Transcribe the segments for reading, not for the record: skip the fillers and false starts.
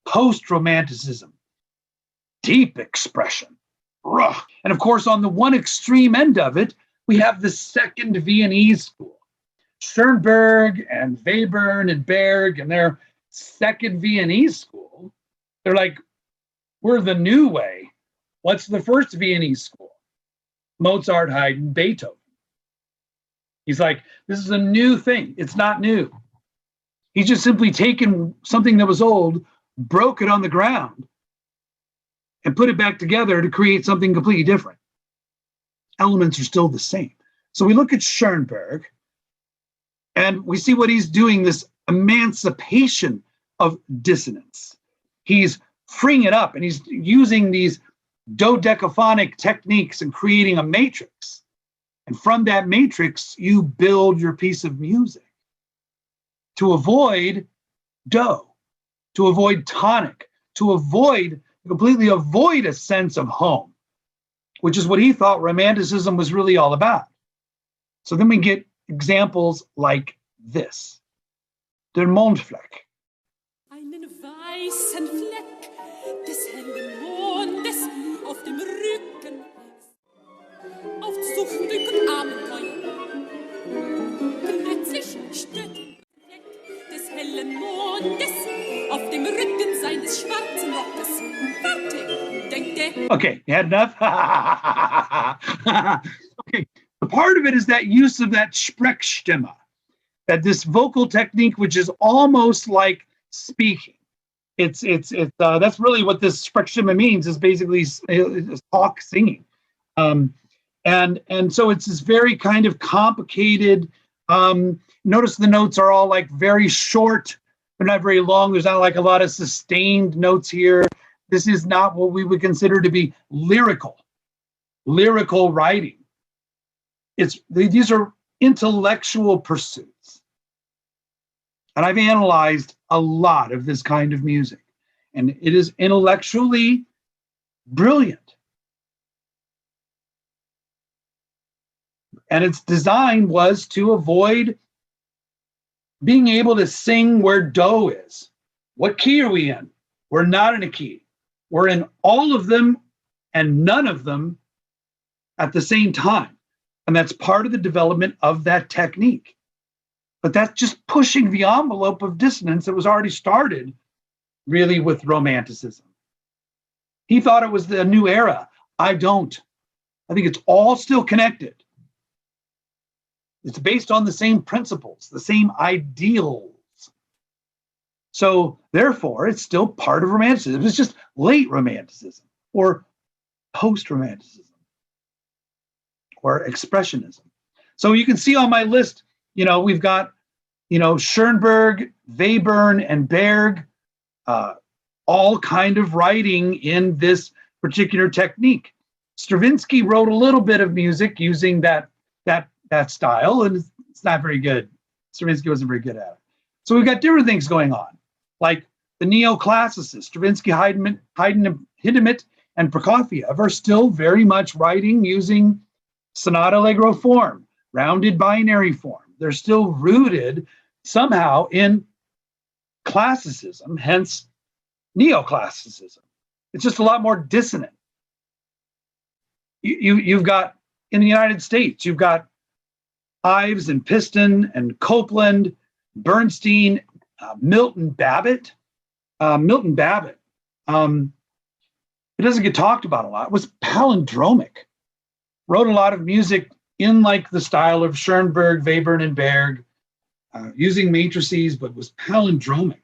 post-romanticism, deep expression. And of course, on the one extreme end of it, we have the second Viennese school. Schoenberg and Webern and Berg and their second Viennese school, they're like, we're the new way. What's the first Viennese school? Mozart, Haydn, Beethoven. He's like, this is a new thing. It's not new. He's just simply taken something that was old, broke it on the ground, and put it back together to create something completely different. Elements are still the same. So we look at Schoenberg, and we see what he's doing, this emancipation of dissonance. He's freeing it up, and he's using these dodecaphonic techniques and creating a matrix. And from that matrix, you build your piece of music to avoid do, to avoid tonic, to completely avoid a sense of home, which is what he thought Romanticism was really all about. So then we get examples like this. Der Mondfleck. Einen weißen Fleck des hellen Mondes auf dem Rücken, auf Suchtglück und Abenteuer. Plötzlich stört den Fleck des hellen Mondes auf dem Rücken seines schwarzen Rockes. Warte, denkt er. Okay, you had enough? Okay, the part of it is that use of that Sprechstimme, that this vocal technique, which is almost like speaking. It's that's really what this Sprechstimme means, is basically talk singing. And so it's this very kind of complicated, notice the notes are all like very short. They're not very long. There's not like a lot of sustained notes here. This is not what we would consider to be lyrical writing. These are intellectual pursuits. And I've analyzed a lot of this kind of music, and it is intellectually brilliant. And its design was to avoid being able to sing where do is. What key are we in? We're not in a key. We're in all of them and none of them at the same time. And that's part of the development of that technique. But that's just pushing the envelope of dissonance that was already started really with Romanticism. He thought it was the new era. I don't. I think it's all still connected. It's based on the same principles, the same ideals. So therefore, it's still part of Romanticism. It's just late Romanticism or post-Romanticism or Expressionism. So you can see on my list, we've got, Schoenberg, Webern, and Berg, all kind of writing in this particular technique. Stravinsky wrote a little bit of music using that style, and it's not very good. Stravinsky wasn't very good at it. So we've got different things going on, like the Neoclassicists, Stravinsky, Haydn, Hindemith, and Prokofiev are still very much writing using sonata allegro form, rounded binary form. They're still rooted somehow in classicism, hence neoclassicism. It's just a lot more dissonant. You've got, in the United States, you've got Ives and Piston and Copeland, Bernstein, Milton Babbitt. Milton Babbitt, it doesn't get talked about a lot, was palindromic. Wrote a lot of music in like the style of Schoenberg, Webern, and Berg, using matrices, but was palindromic.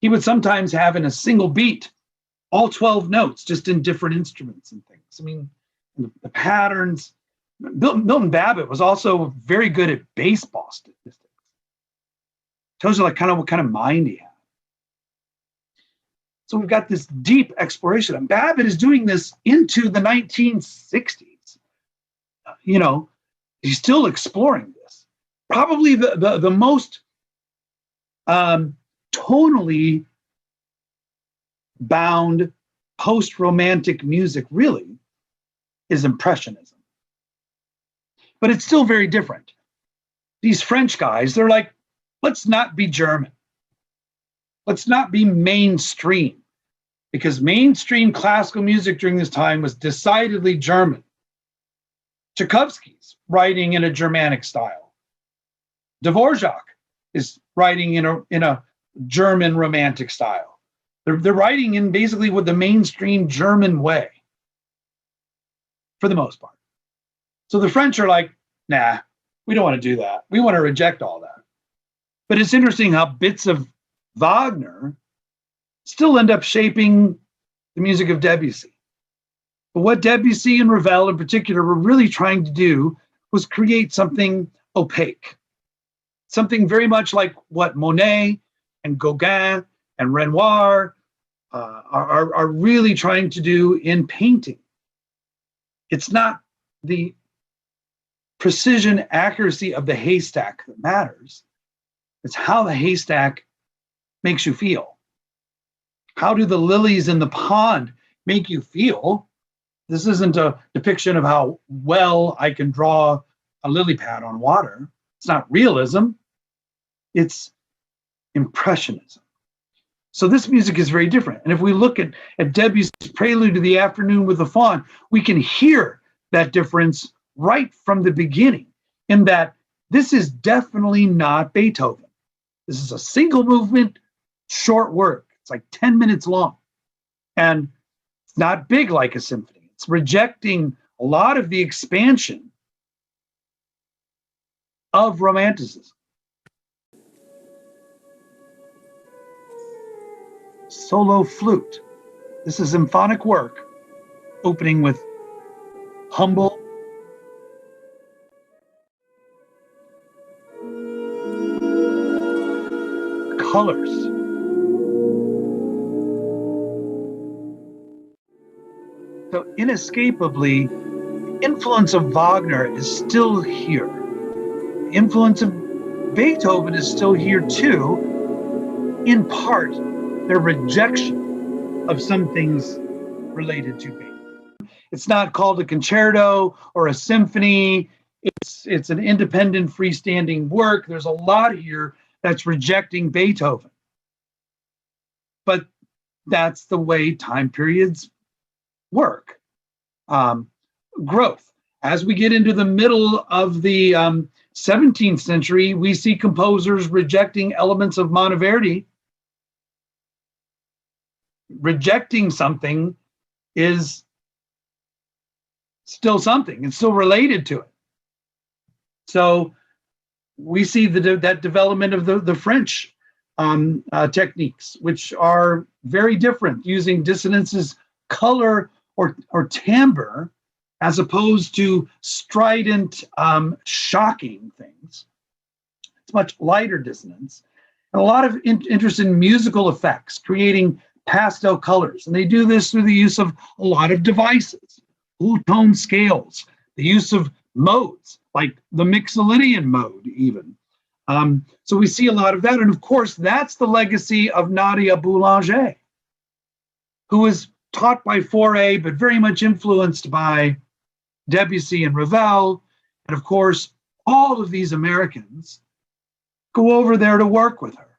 He would sometimes have in a single beat all 12 notes, just in different instruments and things. I mean, the patterns. Milton Babbitt was also very good at baseball statistics. Tells you like kind of what kind of mind he had. So we've got this deep exploration. And Babbitt is doing this into the 1960s. He's still exploring this. Probably the most tonally bound post-romantic music really is Impressionism. But it's still very different. These French guys, they're like, let's not be German. Let's not be mainstream. because mainstream classical music during this time was decidedly German. Tchaikovsky's writing in a Germanic style. Dvorak is writing in a German romantic style. They're writing in basically with the mainstream German way, for the most part. So the French are like, nah, we don't want to do that. We want to reject all that. But it's interesting how bits of Wagner still end up shaping the music of Debussy. But what Debussy and Ravel in particular were really trying to do was create something opaque, something very much like what Monet and Gauguin and Renoir are really trying to do in painting. It's not the precision accuracy of the haystack that matters. It's how the haystack makes you feel. How do the lilies in the pond make you feel? This isn't a depiction of how well I can draw a lily pad on water. It's not realism. It's Impressionism. So this music is very different. And if we look at Debussy's Prelude to the Afternoon with the Faun, we can hear that difference right from the beginning, in that this is definitely not Beethoven. This is a single movement, short work. It's like 10 minutes long. And it's not big like a symphony. It's rejecting a lot of the expansion of Romanticism. Solo flute. This is symphonic work, opening with humble colors. So inescapably, the influence of Wagner is still here. The influence of Beethoven is still here too, in part their rejection of some things related to Beethoven. It's not called a concerto or a symphony. It's an independent freestanding work. There's a lot here that's rejecting Beethoven. But that's the way time periods work. Growth. As we get into the middle of the 17th century, we see composers rejecting elements of Monteverdi. Rejecting something is still something. It's still related to it. So we see that development of the French techniques, which are very different, using dissonances, color, or timbre, as opposed to strident, shocking things. It's much lighter dissonance. And a lot of interest in musical effects, creating pastel colors. And they do this through the use of a lot of devices, whole tone scales, the use of modes, like the Mixolydian mode even. So we see a lot of that. And of course, that's the legacy of Nadia Boulanger, who was taught by Fauré, but very much influenced by Debussy and Ravel. And of course, all of these Americans go over there to work with her.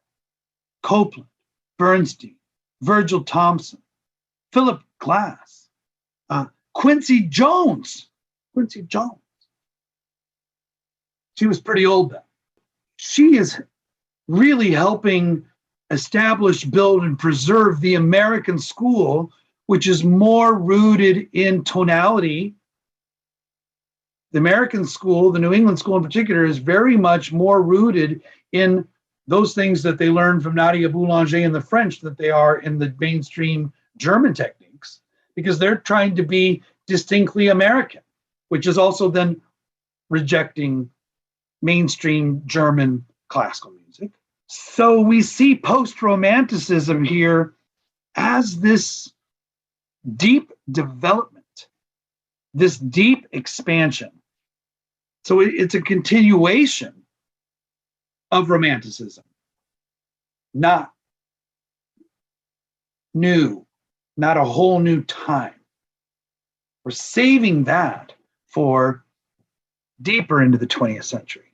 Copland, Bernstein, Virgil Thompson, Philip Glass, Quincy Jones. Quincy Jones. She was pretty old then. She is really helping establish, build, and preserve the American school, which is more rooted in tonality. The American school, the New England school in particular, is very much more rooted in those things that they learned from Nadia Boulanger and the French that they are in the mainstream German techniques, because they're trying to be distinctly American, which is also then rejecting mainstream German classical music. So we see post-Romanticism here as this deep development, this deep expansion. So it's a continuation of Romanticism, not new, not a whole new time. We're saving that for deeper into the 20th century.